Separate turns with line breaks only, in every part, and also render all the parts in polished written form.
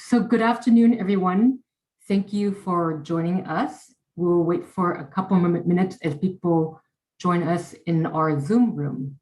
So good afternoon, everyone. Thank you for joining us. We'll wait for a couple of minutes as people join us in our Zoom room.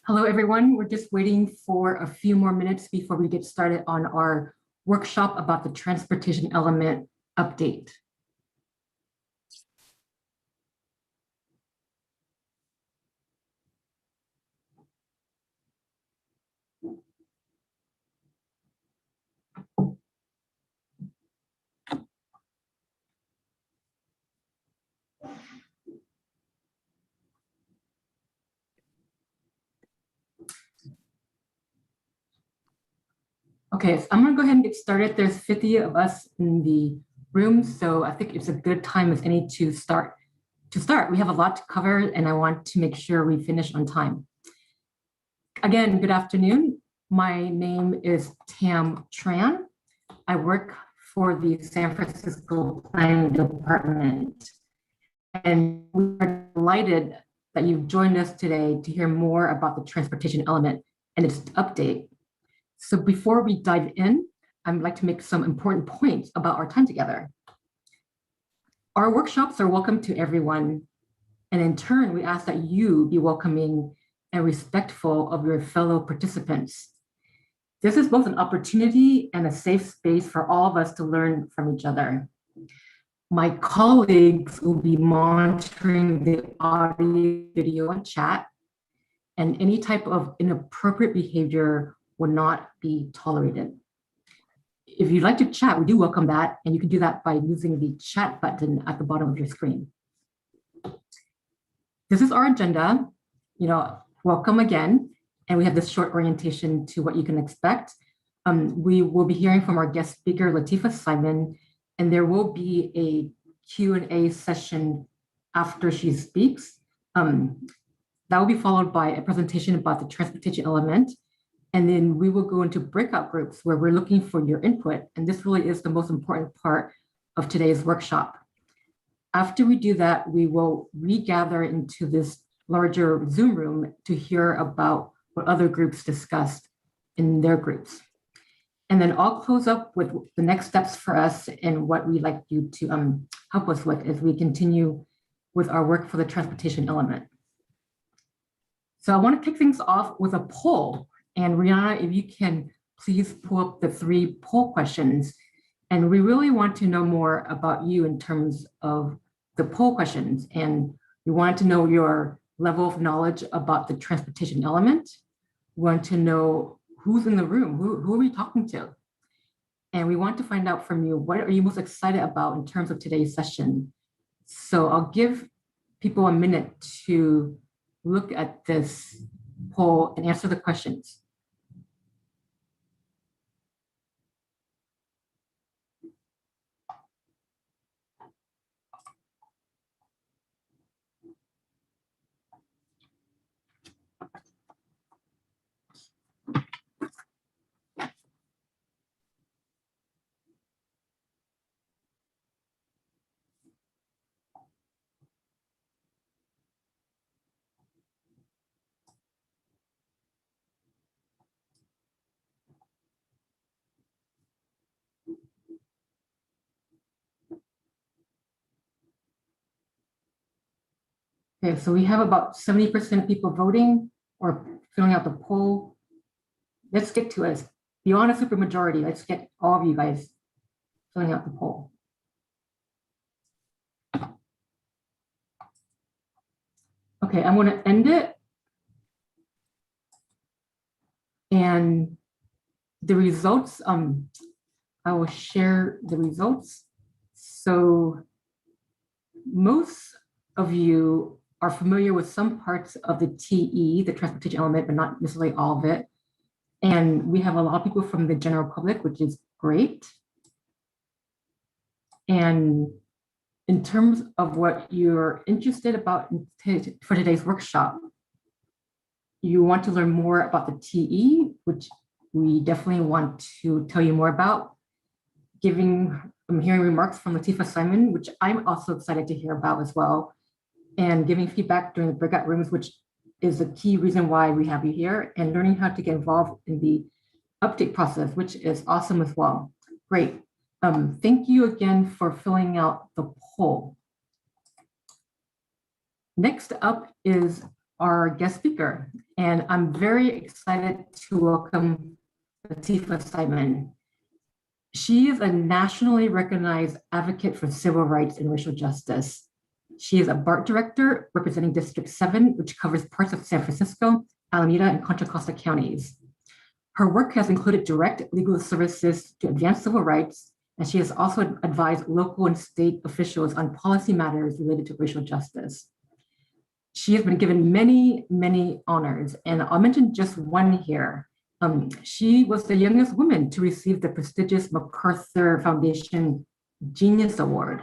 Hello, everyone. We're just waiting for a few more minutes before we get started on our workshop about the transportation element update. Okay, so I'm gonna go ahead and get started. There's 50 of us in the room, so I think it's a good time as any to start. We have a lot to cover and I want to make sure we finish on time. Again, good afternoon. My name is Tam Tran. I work for the San Francisco Planning Department. And we are delighted that you've joined us today to hear more about the transportation element and its update. So before we dive in, I'd like to make some important points about our time together. Our workshops are welcome to everyone. And in turn, we ask that you be welcoming and respectful of your fellow participants. This is both an opportunity and a safe space for all of us to learn from each other. My colleagues will be monitoring the audio, video, and chat, and any type of inappropriate behavior will not be tolerated. If you'd like to chat, we do welcome that, and you can do that by using the chat button at the bottom of your screen. This is our agenda. Welcome again, and we have this short orientation to what you can expect. We will be hearing from our guest speaker, Lateefah Simon, and there will be a Q&A session after she speaks. That will be followed by a presentation about the transportation element. And then we will go into breakout groups where we're looking for your input. And this really is the most important part of today's workshop. After we do that, we will regather into this larger Zoom room to hear about what other groups discussed in their groups. And then I'll close up with the next steps for us and what we'd like you to help us with as we continue with our work for the transportation element. So I want to kick things off with a poll. And Rihanna, if you can please pull up the 3 poll questions. And we really want to know more about you in terms of the poll questions. And we want to know your level of knowledge about the transportation element. We want to know who's in the room, who are we talking to? And we want to find out from you, what are you most excited about in terms of today's session? So I'll give people a minute to look at this poll and answer the questions. Okay, so we have about 70% of people voting or filling out the poll. Let's get to it. Beyond a supermajority, let's get all of you guys filling out the poll. Okay, I'm going to end it. And the results, I will share the results. So most of you are familiar with some parts of the TE, the transportation element, but not necessarily all of it. And we have a lot of people from the general public, which is great. And in terms of what you're interested about for today's workshop, you want to learn more about the TE, which we definitely want to tell you more about. I'm hearing remarks from Lateefah Simon, which I'm also excited to hear about as well, and giving feedback during the breakout rooms, which is a key reason why we have you here, and learning how to get involved in the update process, which is awesome as well. Great. Thank you again for filling out the poll. Next up is our guest speaker, and I'm very excited to welcome Lateefah Simon. She is a nationally recognized advocate for civil rights and racial justice. She is a BART director representing District 7, which covers parts of San Francisco, Alameda, and Contra Costa counties. Her work has included direct legal services to advance civil rights, and she has also advised local and state officials on policy matters related to racial justice. She has been given many, many honors, and I'll mention just one here. She was the youngest woman to receive the prestigious MacArthur Foundation Genius Award.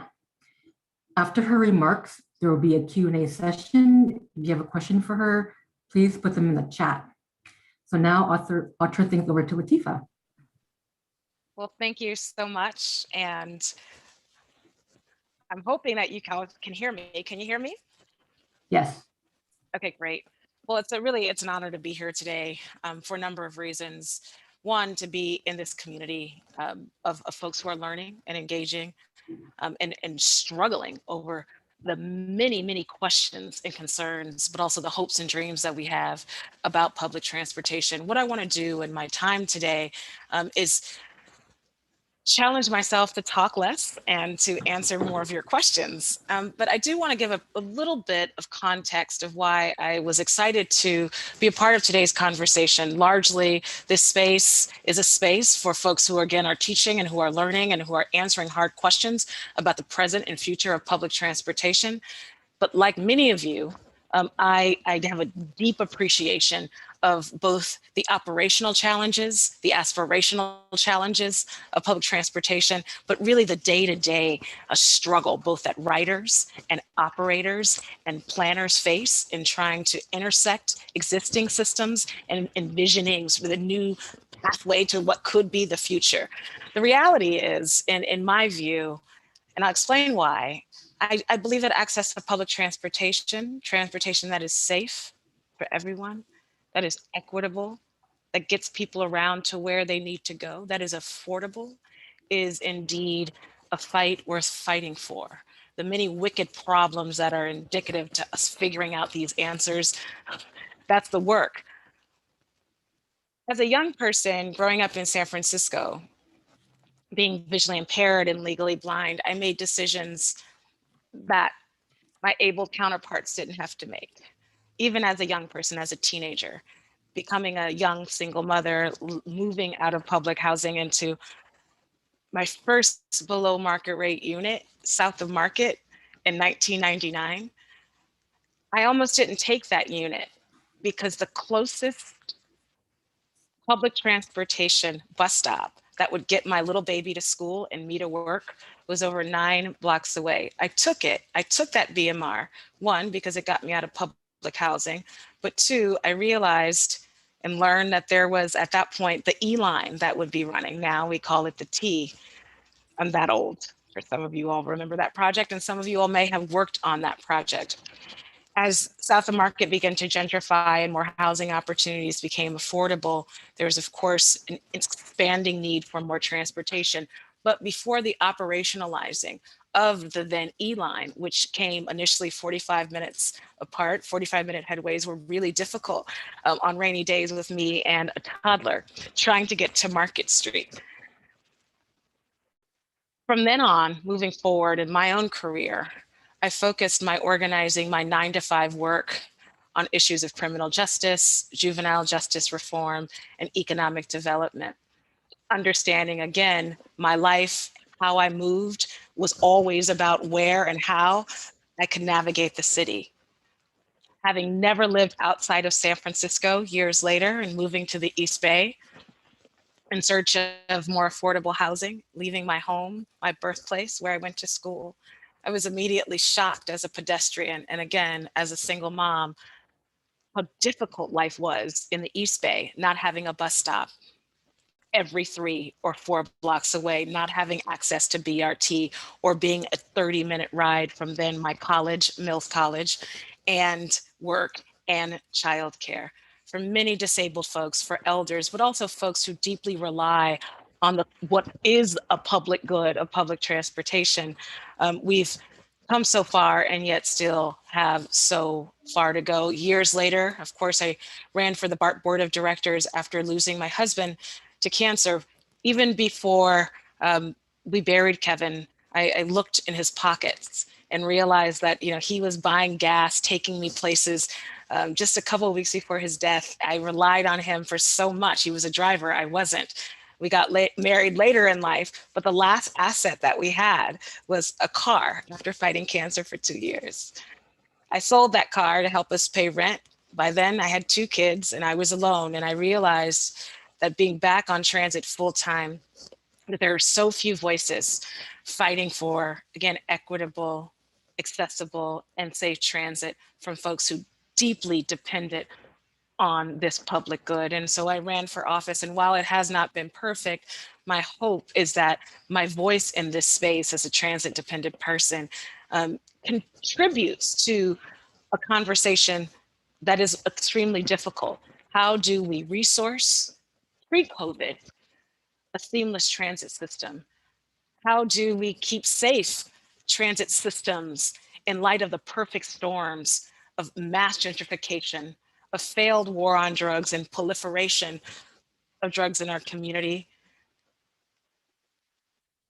After her remarks, there will be a Q&A session. If you have a question for her, please put them in the chat. So now I'll turn things over to Lateefah.
Well, thank you so much. And I'm hoping that you can hear me. Can you hear me?
Yes.
Okay, great. Well, it's an honor to be here today for a number of reasons. One, to be in this community of folks who are learning and engaging and struggling over the many, many questions and concerns, but also the hopes and dreams that we have about public transportation. What I want to do in my time today is challenge myself to talk less and to answer more of your questions. But I do want to give a little bit of context of why I was excited to be a part of today's conversation. Largely, this space is a space for folks who, again, are teaching and who are learning and who are answering hard questions about the present and future of public transportation. But like many of you, I have a deep appreciation of both the operational challenges, the aspirational challenges of public transportation, but really the day-to-day struggle both that riders and operators and planners face in trying to intersect existing systems and envisioning sort of the new pathway to what could be the future. The reality is, in my view, and I'll explain why, I believe that access to public transportation that is safe for everyone, that is equitable, that gets people around to where they need to go, that is affordable, is indeed a fight worth fighting for. The many wicked problems that are indicative to us figuring out these answers, that's the work. As a young person growing up in San Francisco, being visually impaired and legally blind, I made decisions that my able counterparts didn't have to make. Even as a young person, as a teenager, becoming a young single mother, moving out of public housing into my first below market rate unit south of Market in 1999, I almost didn't take that unit because the closest public transportation bus stop that would get my little baby to school and me to work was over 9 blocks away. I took it. I took that BMR, one, because it got me out of public housing, but two, I realized and learned that there was at that point the E line that would be running. Now we call it the T. I'm that old. For some of you all remember that project, and some of you all may have worked on that project. As South of Market began to gentrify and more housing opportunities became affordable, there was, of course, an expanding need for more transportation. But before the operationalizing of the then E-line, which came initially 45 minutes apart, 45-minute headways were really difficult on rainy days with me and a toddler trying to get to Market Street. From then on, moving forward in my own career, I focused my organizing, my 9-to-5 work on issues of criminal justice, juvenile justice reform, and economic development. Understanding, again, my life, how I moved was always about where and how I could navigate the city. Having never lived outside of San Francisco years later and moving to the East Bay in search of more affordable housing, leaving my home, my birthplace where I went to school, I was immediately shocked as a pedestrian and again as a single mom how difficult life was in the East Bay, not having a bus stop every 3 or 4 blocks away, not having access to BRT or being a 30-minute ride from then my college, Mills College, and work and childcare. For many disabled folks, for elders, but also folks who deeply rely on what is a public good of public transportation. We've come so far and yet still have so far to go. Years later, of course, I ran for the BART board of directors after losing my husband to cancer. Even before we buried Kevin, I looked in his pockets and realized that he was buying gas, taking me places. Just a couple of weeks before his death, I relied on him for so much. He was a driver, I wasn't. We got married later in life, but the last asset that we had was a car after fighting cancer for 2 years. I sold that car to help us pay rent. By then, I had 2 kids and I was alone. And I realized that being back on transit full time, that there are so few voices fighting for, again, equitable, accessible, and safe transit from folks who deeply depended on this public good. And so I ran for office. And while it has not been perfect, my hope is that my voice in this space as a transit dependent person contributes to a conversation that is extremely difficult. How do we resource pre-COVID a seamless transit system? How do we keep safe transit systems in light of the perfect storms of mass gentrification, of failed war on drugs and proliferation of drugs in our community,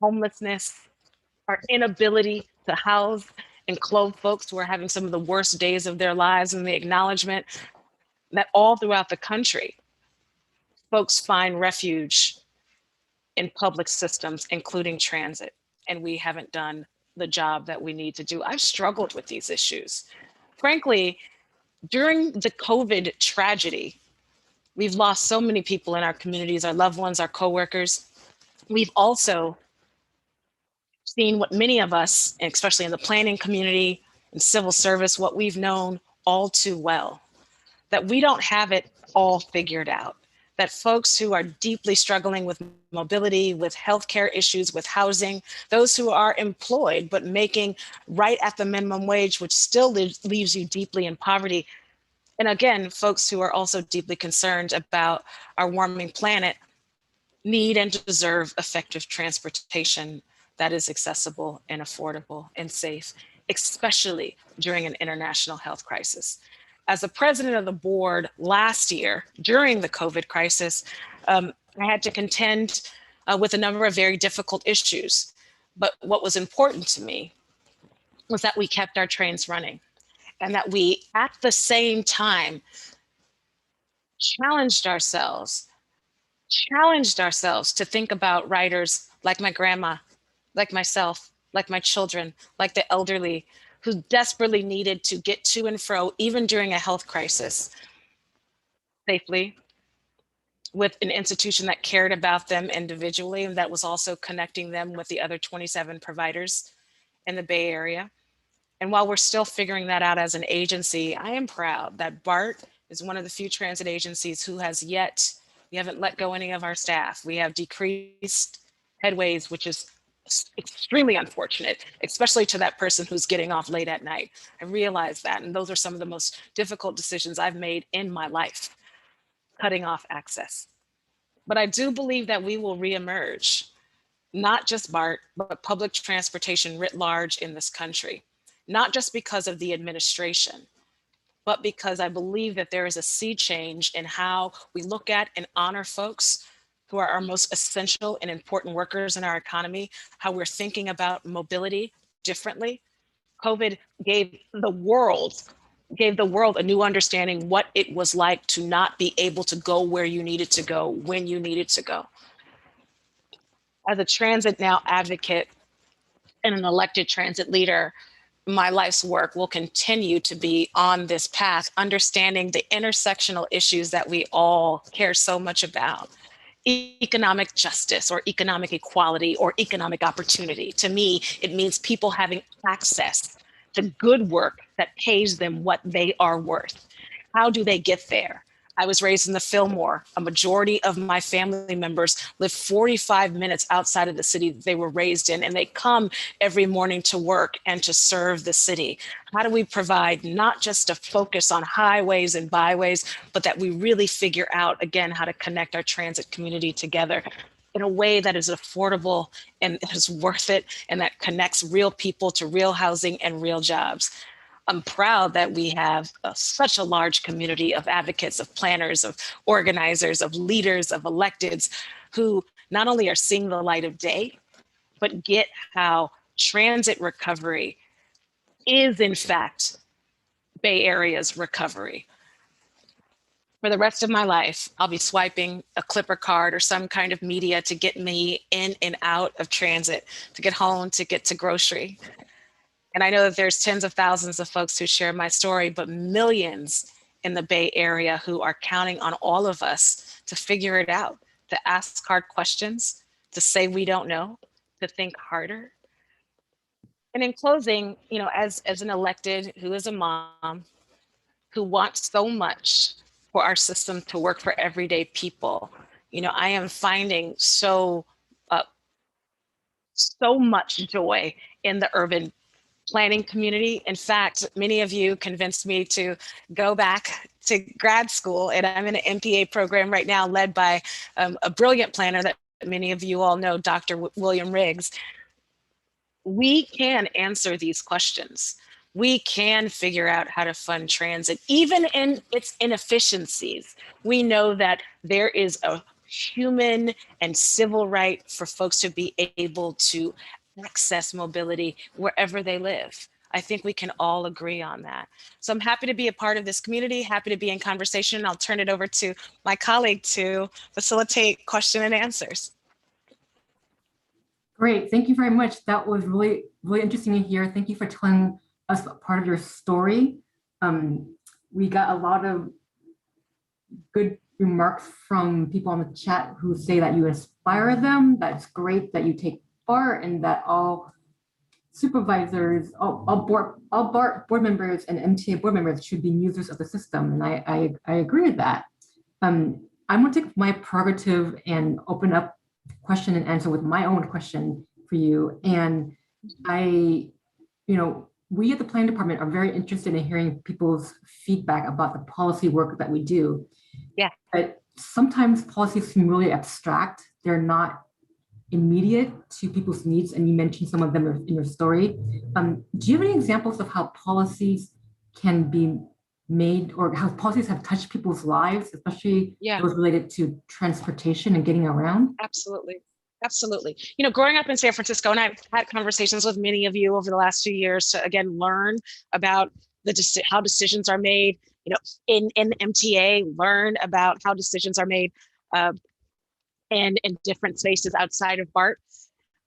homelessness, our inability to house and clothe folks who are having some of the worst days of their lives, and the acknowledgement that all throughout the country, folks find refuge in public systems, including transit, and we haven't done the job that we need to do. I've struggled with these issues. Frankly, during the COVID tragedy, we've lost so many people in our communities, our loved ones, our coworkers. We've also seen what many of us, especially in the planning community and civil service, what we've known all too well, that we don't have it all figured out, that folks who are deeply struggling with mobility, with healthcare issues, with housing, those who are employed but making right at the minimum wage, which still leaves you deeply in poverty. And again, folks who are also deeply concerned about our warming planet need and deserve effective transportation that is accessible and affordable and safe, especially during an international health crisis. As the president of the board last year, during the COVID crisis, I had to contend with a number of very difficult issues. But what was important to me was that we kept our trains running and that we, at the same time, challenged ourselves to think about riders like my grandma, like myself, like my children, like the elderly, who desperately needed to get to and fro, even during a health crisis, safely, with an institution that cared about them individually and that was also connecting them with the other 27 providers in the Bay Area. And while we're still figuring that out as an agency, I am proud that BART is one of the few transit agencies who has yet, we haven't let go any of our staff. We have decreased headways, which is extremely unfortunate, especially to that person who's getting off late at night. I realize that. And those are some of the most difficult decisions I've made in my life, cutting off access. But I do believe that we will reemerge, not just BART, but public transportation writ large in this country, not just because of the administration, but because I believe that there is a sea change in how we look at and honor folks who are our most essential and important workers in our economy, how we're thinking about mobility differently. COVID gave the world a new understanding what it was like to not be able to go where you needed to go when you needed to go. As a transit now advocate and an elected transit leader, my life's work will continue to be on this path, understanding the intersectional issues that we all care so much about. Economic justice or economic equality or economic opportunity. To me, it means people having access to good work that pays them what they are worth. How do they get there? I was raised in the Fillmore. A majority of my family members live 45 minutes outside of the city they were raised in, and they come every morning to work and to serve the city. How do we provide not just a focus on highways and byways, but that we really figure out, again, how to connect our transit community together in a way that is affordable and is worth it, and that connects real people to real housing and real jobs. I'm proud that we have such a large community of advocates, of planners, of organizers, of leaders, of electeds who not only are seeing the light of day, but get how transit recovery is, in fact, Bay Area's recovery. For the rest of my life, I'll be swiping a Clipper card or some kind of media to get me in and out of transit, to get home, to get to grocery. And I know that there's tens of thousands of folks who share my story, but millions in the Bay Area who are counting on all of us to figure it out, to ask hard questions, to say we don't know, to think harder. And in closing, as an elected who is a mom who wants so much for our system to work for everyday people, I am finding uh, so much joy in the urban planning community. In fact, many of you convinced me to go back to grad school, and I'm in an MPA program right now led by a brilliant planner that many of you all know, Dr. William Riggs. We can answer these questions. We can figure out how to fund transit, even in its inefficiencies. We know that there is a human and civil right for folks to be able to access mobility wherever they live. I think we can all agree on that. So I'm happy to be a part of this community, happy to be in conversation. I'll turn it over to my colleague to facilitate question and answers.
Great, thank you very much. That was really, really interesting to hear. Thank you for telling us part of your story. We got a lot of good remarks from people on the chat who say that you inspire them. That's great that you take part, and that all supervisors, all board members and MTA board members should be users of the system. And I agree with that. I'm going to take my prerogative and open up question and answer with my own question for you. And we at the planning department are very interested in hearing people's feedback about the policy work that we do.
Yeah.
But sometimes policies seem really abstract. They're not immediate to people's needs, and you mentioned some of them in your story. Do you have any examples of how policies can be made, or how policies have touched people's lives, especially those related to transportation and getting around?
Absolutely. Absolutely. Growing up in San Francisco, and I've had conversations with many of you over the last few years to, again, learn about how decisions are made, in MTA, learn about how decisions are made in different spaces outside of BART.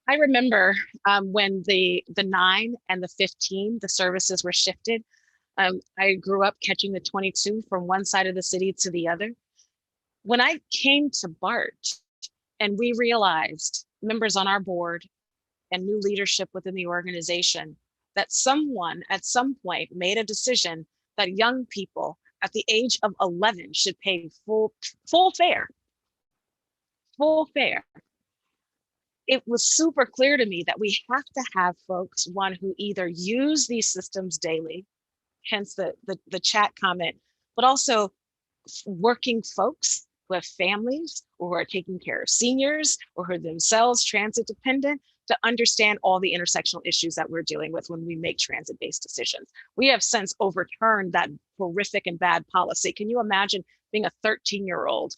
I remember when the 9 and the 15, the services were shifted. I grew up catching the 22 from one side of the city to the other. When I came to BART and we realized, members on our board and new leadership within the organization, that someone at some point made a decision that young people at the age of 11 should pay full fare. Full fare. It was super clear to me that we have to have folks, one, who either use these systems daily, hence the chat comment, but also working folks who have families or who are taking care of seniors or who are themselves transit dependent, to understand all the intersectional issues that we're dealing with when we make transit-based decisions. We have since overturned that horrific and bad policy. Can you imagine being a 13-year-old,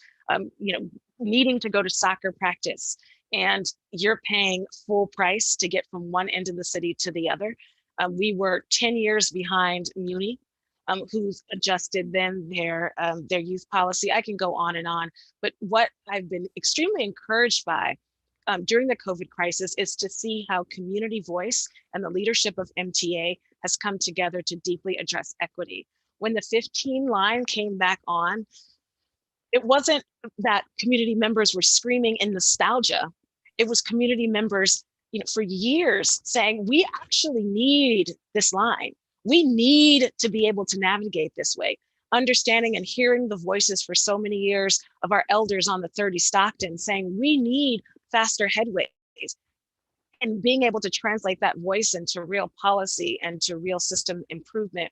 needing to go to soccer practice, and you're paying full price to get from one end of the city to the other? We were 10 years behind Muni, who's adjusted then their youth policy. I can go on and on, but what I've been extremely encouraged by during the COVID crisis is to see how community voice and the leadership of MTA has come together to deeply address equity. When the 15 line came back on, it wasn't that community members were screaming in nostalgia. It was community members, for years saying, we actually need this line. We need to be able to navigate this way. Understanding and hearing the voices for so many years of our elders on the 30 Stockton saying, we need faster headways, and being able to translate that voice into real policy and to real system improvement.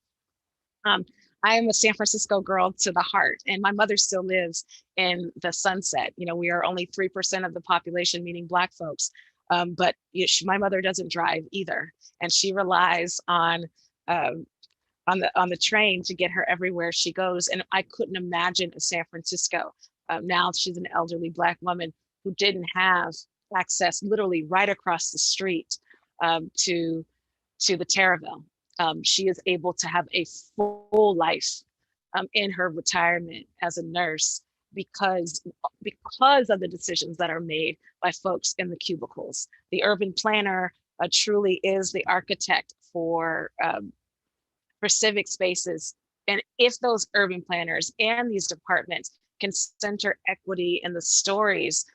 I am a San Francisco girl to the heart, and my mother still lives in the Sunset. We are only 3% of the population, meaning Black folks. But my mother doesn't drive either, and she relies on the train to get her everywhere she goes. And I couldn't imagine a San Francisco. Now she's an elderly Black woman who didn't have access literally right across the street to the Terraville. She is able to have a full life in her retirement as a nurse because of the decisions that are made by folks in the cubicles. The urban planner truly is the architect for civic spaces. And if those urban planners and these departments can center equity in the stories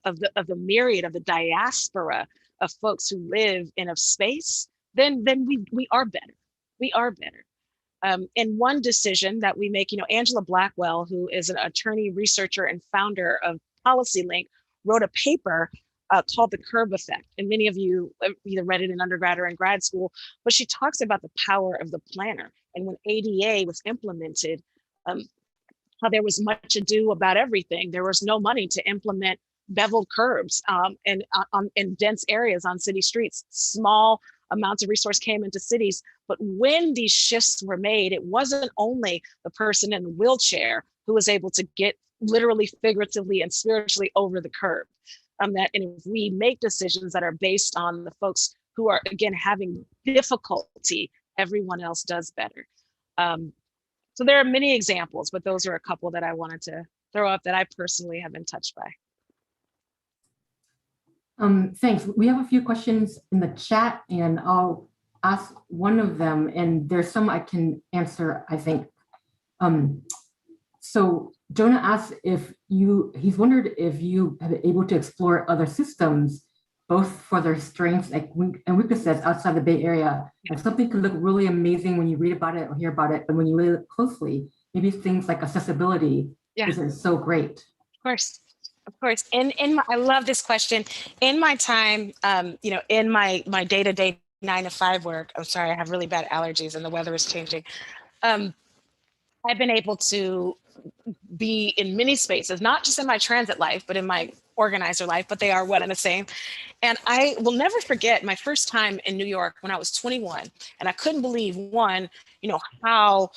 of the myriad, of the diaspora of folks who live in a space, then we are better. We are better. And one decision that we make, Angela Blackwell, who is an attorney, researcher, and founder of PolicyLink, wrote a paper called The Curb Effect. And many of you either read it in undergrad or in grad school, but she talks about the power of the planner. And when ADA was implemented, how there was much ado about everything. There was no money to implement beveled curbs in dense areas on city streets. Small amounts of resource came into cities. But when these shifts were made, it wasn't only the person in the wheelchair who was able to get literally, figuratively, and spiritually over the curb. And if we make decisions that are based on the folks who are, again, having difficulty, everyone else does better. So there are many examples, but those are a couple that I wanted to throw up that I personally have been touched by.
Thanks. We have a few questions in the chat, and I'll ask one of them, and there's some I can answer, I think. So Jonah asked he's wondered if you have been able to explore other systems, both for their strengths and weaknesses outside the Bay Area. And something can look really amazing when you read about it or hear about it, but when you look closely, maybe things like accessibility isn't so great.
Of course. Of course. I love this question. In my time, in my day-to-day 9-to-5 work, I'm sorry, I have really bad allergies and the weather is changing. I've been able to be in many spaces, not just in my transit life, but in my organizer life, but they are one and the same. And I will never forget my first time in New York when I was 21. And I couldn't believe, one, how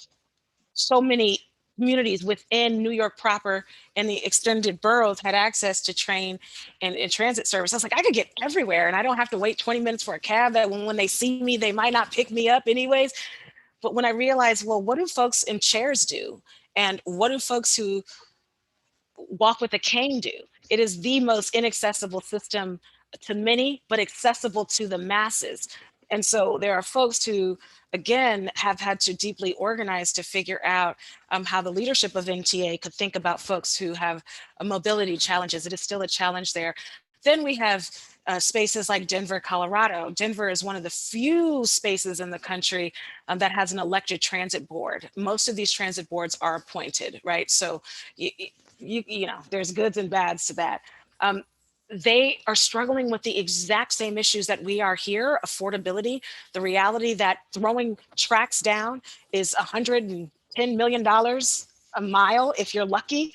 so many communities within New York proper and the extended boroughs had access to train and transit service. I was like, I could get everywhere and I don't have to wait 20 minutes for a cab that when they see me, they might not pick me up anyways. But when I realized, well, what do folks in chairs do? And what do folks who walk with a cane do? It is the most inaccessible system to many, but accessible to the masses. And so there are folks who, again, have had to deeply organize to figure out how the leadership of NTA could think about folks who have mobility challenges. It is still a challenge there. Then we have spaces like Denver, Colorado. Denver is one of the few spaces in the country that has an elected transit board. Most of these transit boards are appointed, right? So, there's goods and bads to that. They are struggling with the exact same issues that we are here, affordability, the reality that throwing tracks down is $110 million a mile if you're lucky.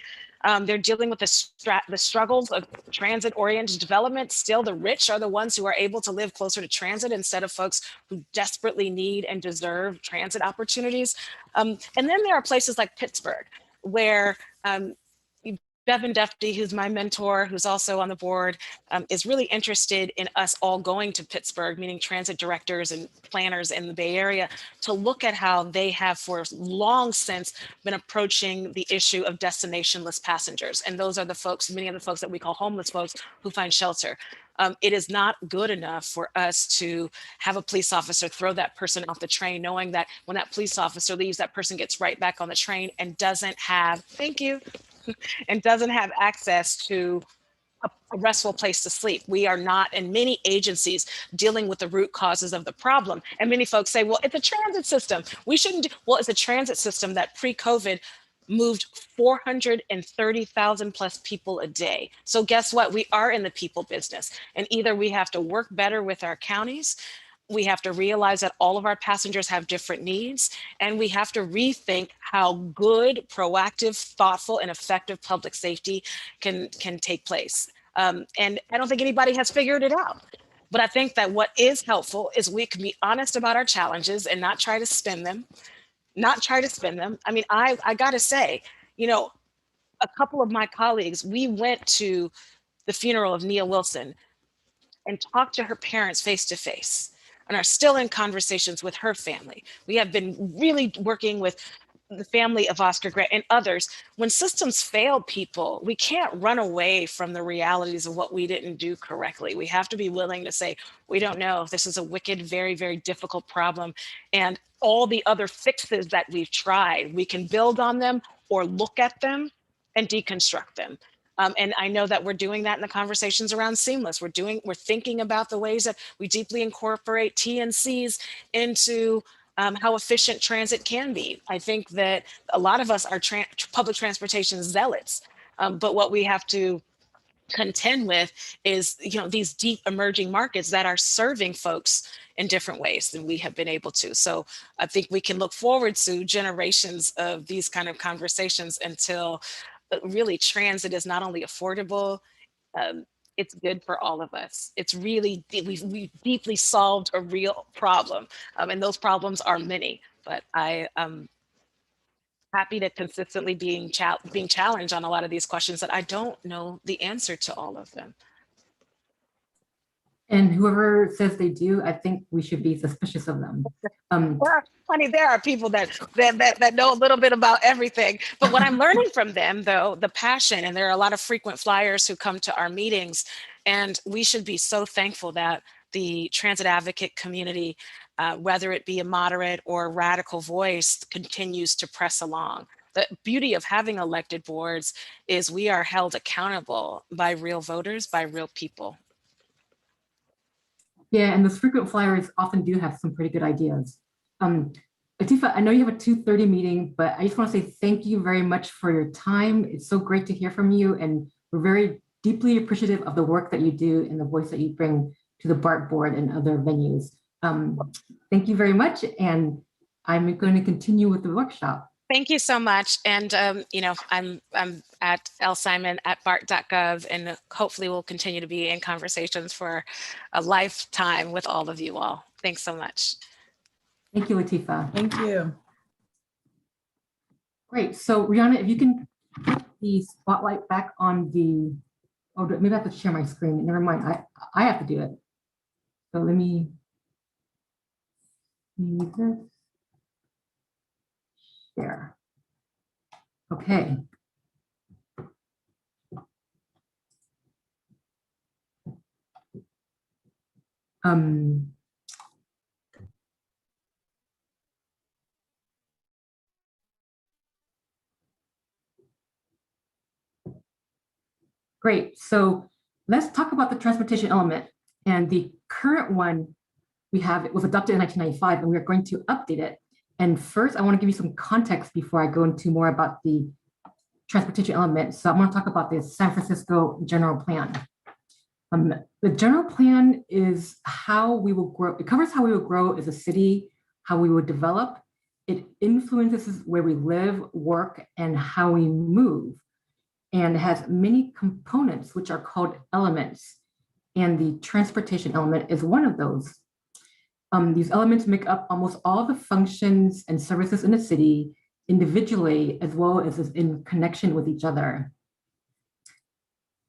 They're dealing with the struggles of transit-oriented development. Still, the rich are the ones who are able to live closer to transit instead of folks who desperately need and deserve transit opportunities. And then there are places like Pittsburgh, where Bevan Defty, who's my mentor, who's also on the board, is really interested in us all going to Pittsburgh, meaning transit directors and planners in the Bay Area, to look at how they have for long since been approaching the issue of destinationless passengers. And those are the folks, many of the folks that we call homeless folks who find shelter. It is not good enough for us to have a police officer throw that person off the train, knowing that when that police officer leaves, that person gets right back on the train and doesn't have, thank you, and doesn't have access to a restful place to sleep. We are not, in many agencies, dealing with the root causes of the problem. And many folks say, well, it's a transit system. We shouldn't do, well, it's a transit system that pre-COVID moved 430,000 plus people a day. So guess what? We are in the people business. And either we have to work better with our counties, we have to realize that all of our passengers have different needs, and we have to rethink how good, proactive, thoughtful, and effective public safety can take place. And I don't think anybody has figured it out. But I think that what is helpful is we can be honest about our challenges and not try to spin them, I mean, I gotta say, you know, a couple of my colleagues, we went to the funeral of Nia Wilson and talked to her parents face to face and are still in conversations with her family. We have been really working with the family of Oscar Grant and others. When systems fail people, we can't run away from the realities of what we didn't do correctly. We have to be willing to say, we don't know. This is a wicked, very, very difficult problem. And all the other fixes that we've tried, we can build on them or look at them and deconstruct them. And I know that we're doing that in the conversations around seamless. We're thinking about the ways that we deeply incorporate TNCs into how efficient transit can be. I think that a lot of us are public transportation zealots, but what we have to contend with is, you know, these deep emerging markets that are serving folks in different ways than we have been able to. So I think we can look forward to generations of these kind of conversations until really transit is not only affordable, um, it's good for all of us. It's really, we've deeply solved a real problem. And those problems are many, but I am happy to consistently being challenged on a lot of these questions that I don't know the answer to all of them.
And whoever says they do, I think we should be suspicious of them.
Honey, there are people that know a little bit about everything. But what I'm learning from them, though, the passion, and there are a lot of frequent flyers who come to our meetings, and we should be so thankful that the transit advocate community, whether it be a moderate or radical voice, continues to press along. The beauty of having elected boards is we are held accountable by real voters, by real people.
Yeah, and those frequent flyers often do have some pretty good ideas. Lateefah, I know you have a 2:30 meeting, but I just want to say thank you very much for your time. It's so great to hear from you, and we're very deeply appreciative of the work that you do and the voice that you bring to the BART board and other venues. Thank you very much, and I'm going to continue with the workshop.
Thank you so much. And, you know, I'm at lsimon@bart.gov, and hopefully we'll continue to be in conversations for a lifetime with all of you all. Thanks so much.
Thank you, Lateefah.
Thank you.
Great. So, Rihanna, if you can put the spotlight back on the, oh, maybe I have to share my screen. Never mind. I have to do it. So let me see this. There. Okay. Great. So let's talk about the transportation element. And the current one we have, it was adopted in 1995, and we're going to update it. And first, I want to give you some context before I go into more about the transportation element. So I'm going to talk about the San Francisco general plan. The general plan is how we will grow. It covers how we will grow as a city, how we would develop. It influences where we live, work, and how we move. And it has many components, which are called elements. And the transportation element is one of those. These elements make up almost all the functions and services in the city individually, as well as in connection with each other.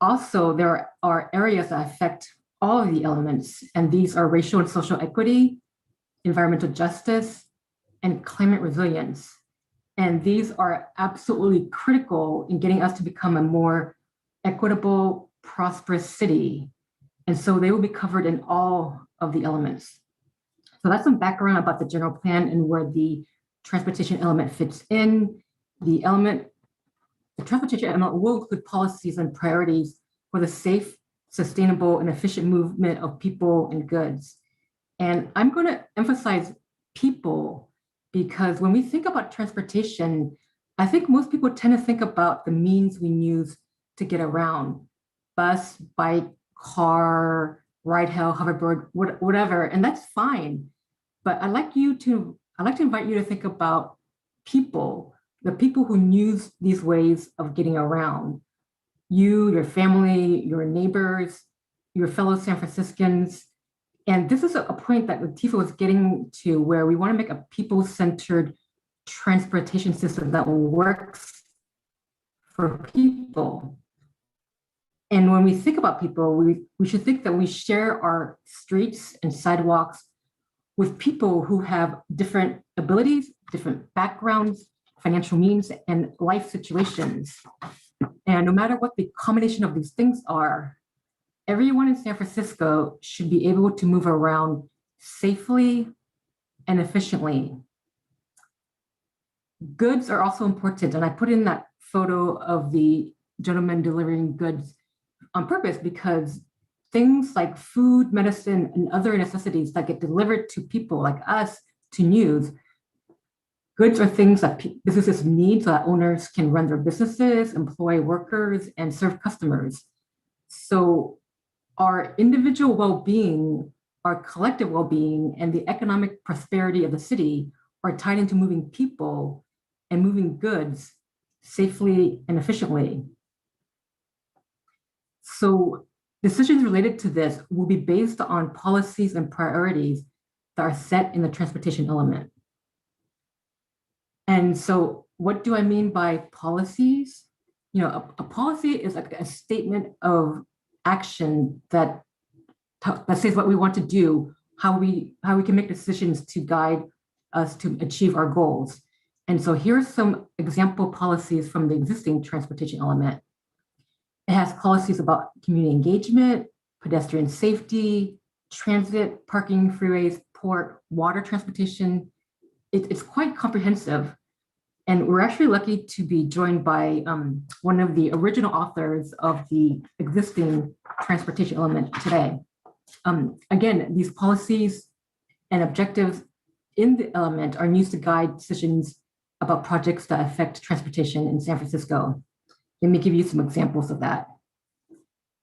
Also, there are areas that affect all of the elements, and these are racial and social equity, environmental justice, and climate resilience. And these are absolutely critical in getting us to become a more equitable, prosperous city. And so they will be covered in all of the elements. So that's some background about the general plan and where the transportation element fits in. The transportation element will include policies and priorities for the safe, sustainable, and efficient movement of people and goods. And I'm going to emphasize people because when we think about transportation, I think most people tend to think about the means we use to get around: bus, bike, car, ride hail, hoverboard, whatever, and that's fine. But I'd like to invite you to think about people, the people who use these ways of getting around. You, your family, your neighbors, your fellow San Franciscans. And this is a point that Lateefah was getting to, where we want to make a people-centered transportation system that works for people. And when we think about people, we should think that we share our streets and sidewalks with people who have different abilities, different backgrounds, financial means, and life situations. And no matter what the combination of these things are, everyone in San Francisco should be able to move around safely and efficiently. Goods are also important, and I put in that photo of the gentleman delivering goods on purpose because things like food, medicine, and other necessities that get delivered to people like us, to news, goods are things that businesses need so that owners can run their businesses, employ workers, and serve customers. So our individual well-being, our collective well-being, and the economic prosperity of the city are tied into moving people and moving goods safely and efficiently. So decisions related to this will be based on policies and priorities that are set in the transportation element. And so what do I mean by policies? You know, a policy is like a statement of action that says what we want to do, how we can make decisions to guide us to achieve our goals. And so here's some example policies from the existing transportation element. It has policies about community engagement, pedestrian safety, transit, parking, freeways, port, water transportation. It's quite comprehensive. And we're actually lucky to be joined by one of the original authors of the existing transportation element today. Again, these policies and objectives in the element are used to guide decisions about projects that affect transportation in San Francisco. Let me give you some examples of that.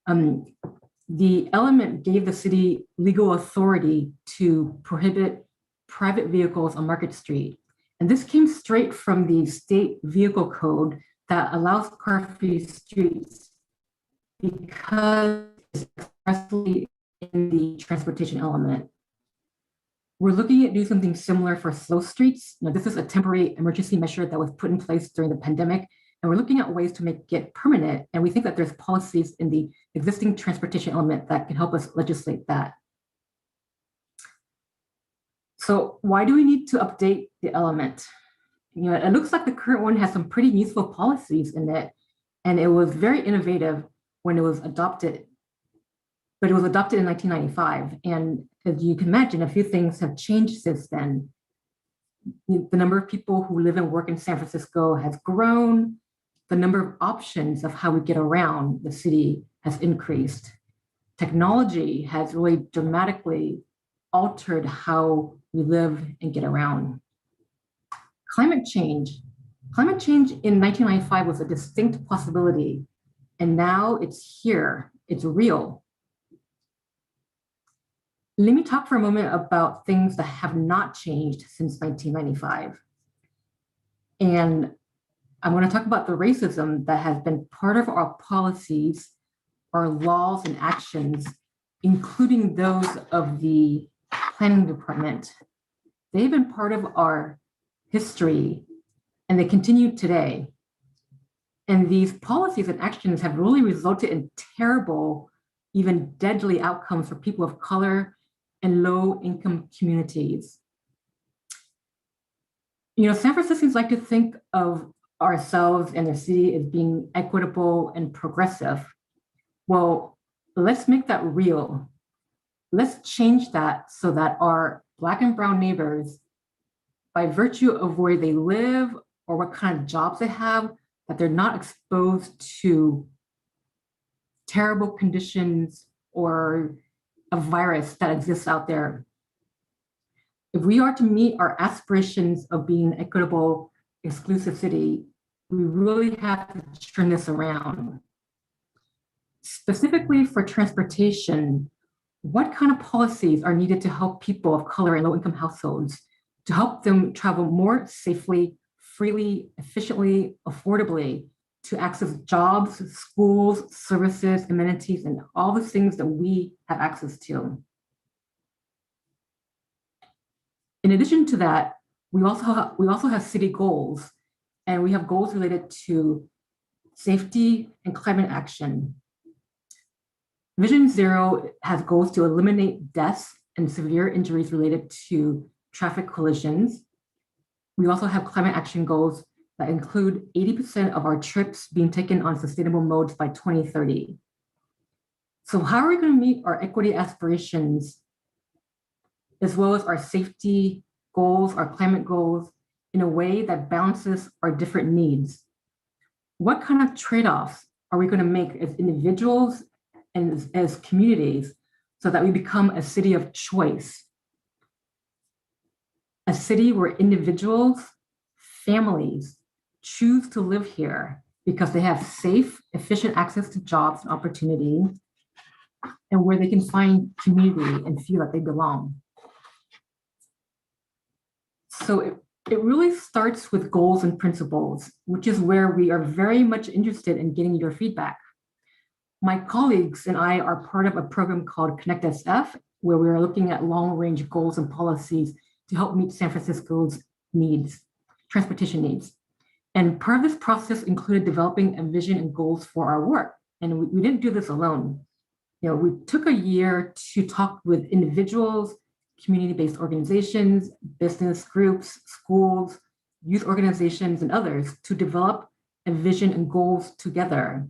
The element gave the city legal authority to prohibit private vehicles on Market Street. And this came straight from the state vehicle code that allows car-free streets because it's expressly in the transportation element. We're looking at doing something similar for slow streets. Now, this is a temporary emergency measure that was put in place during the pandemic, and we're looking at ways to make it permanent. And we think that there's policies in the existing transportation element that can help us legislate that. So why do we need to update the element? You know, it looks like the current one has some pretty useful policies in it, and it was very innovative when it was adopted, but it was adopted in 1995. And as you can imagine, a few things have changed since then. The number of people who live and work in San Francisco has grown. The number of options of how we get around the city has increased. Technology has really dramatically altered how we live and get around. Climate change in 1995 was a distinct possibility, and now it's here, it's real. Let me talk for a moment about things that have not changed since 1995. And I'm going to talk about the racism that has been part of our policies, our laws and actions, including those of the planning department. They've been part of our history, and they continue today. And these policies and actions have really resulted in terrible, even deadly outcomes for people of color and low-income communities. You know, San Franciscans like to think of ourselves and the city as being equitable and progressive. Well, let's make that real. Let's change that so that our Black and brown neighbors, by virtue of where they live or what kind of jobs they have, that they're not exposed to terrible conditions or a virus that exists out there. If we are to meet our aspirations of being an equitable, exclusive city, we really have to turn this around. Specifically for transportation, what kind of policies are needed to help people of color and low-income households to help them travel more safely, freely, efficiently, affordably to access jobs, schools, services, amenities, and all the things that we have access to? In addition to that, we also have city goals, and we have goals related to safety and climate action. Vision Zero has goals to eliminate deaths and severe injuries related to traffic collisions. We also have climate action goals that include 80% of our trips being taken on sustainable modes by 2030. So how are we going to meet our equity aspirations as well as our safety goals, our climate goals, in a way that balances our different needs? What kind of trade-offs are we going to make as individuals and as communities so that we become a city of choice? A city where individuals, families choose to live here because they have safe, efficient access to jobs and opportunity, and where they can find community and feel that they belong. So it really starts with goals and principles, which is where we are very much interested in getting your feedback. My colleagues and I are part of a program called Connect SF, where we are looking at long-range goals and policies to help meet San Francisco's needs, transportation needs. And part of this process included developing a vision and goals for our work. And we didn't do this alone. You know, we took a year to talk with individuals, community-based organizations, business groups, schools, youth organizations, and others to develop a vision and goals together.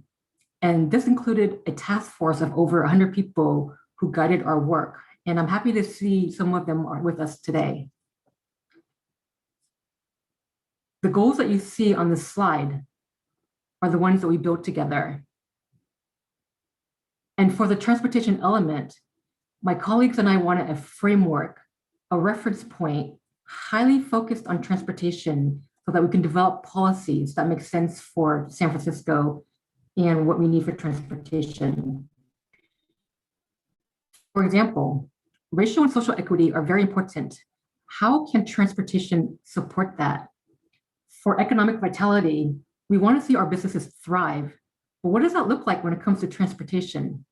And this included a task force of over 100 people who guided our work. And I'm happy to see some of them are with us today. The goals that you see on this slide are the ones that we built together. And for the transportation element, my colleagues and I wanted a framework, a reference point, highly focused on transportation so that we can develop policies that make sense for San Francisco and what we need for transportation. For example, racial and social equity are very important. How can transportation support that? For economic vitality, we want to see our businesses thrive, but what does that look like when it comes to transportation?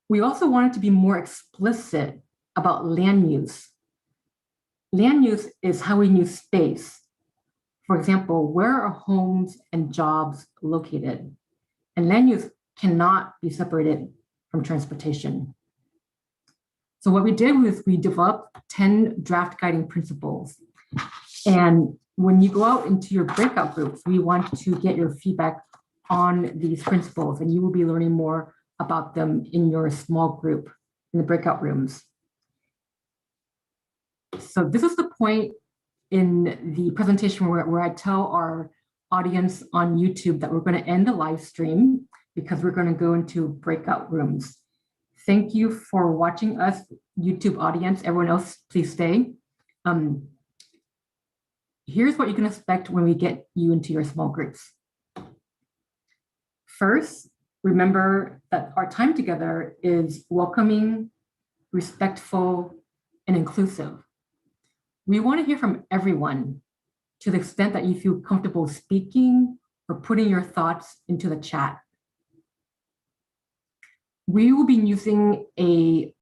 We also wanted to be more explicit about land use. Land use is how we use space. For example, where are homes and jobs located? And land use cannot be separated from transportation. So what we did was we developed 10 draft guiding principles. And when you go out into your breakout groups, we want to get your feedback on these principles, and you will be learning more about them in your small group in the breakout rooms. So this is the point in the presentation where I tell our audience on YouTube that we're going to end the live stream because we're going to go into breakout rooms. Thank you for watching us, YouTube audience. Everyone else, please stay. Here's what you can expect when we get you into your small groups. First, remember that our time together is welcoming, respectful, and inclusive. We want to hear from everyone to the extent that you feel comfortable speaking or putting your thoughts into the chat. We will be using a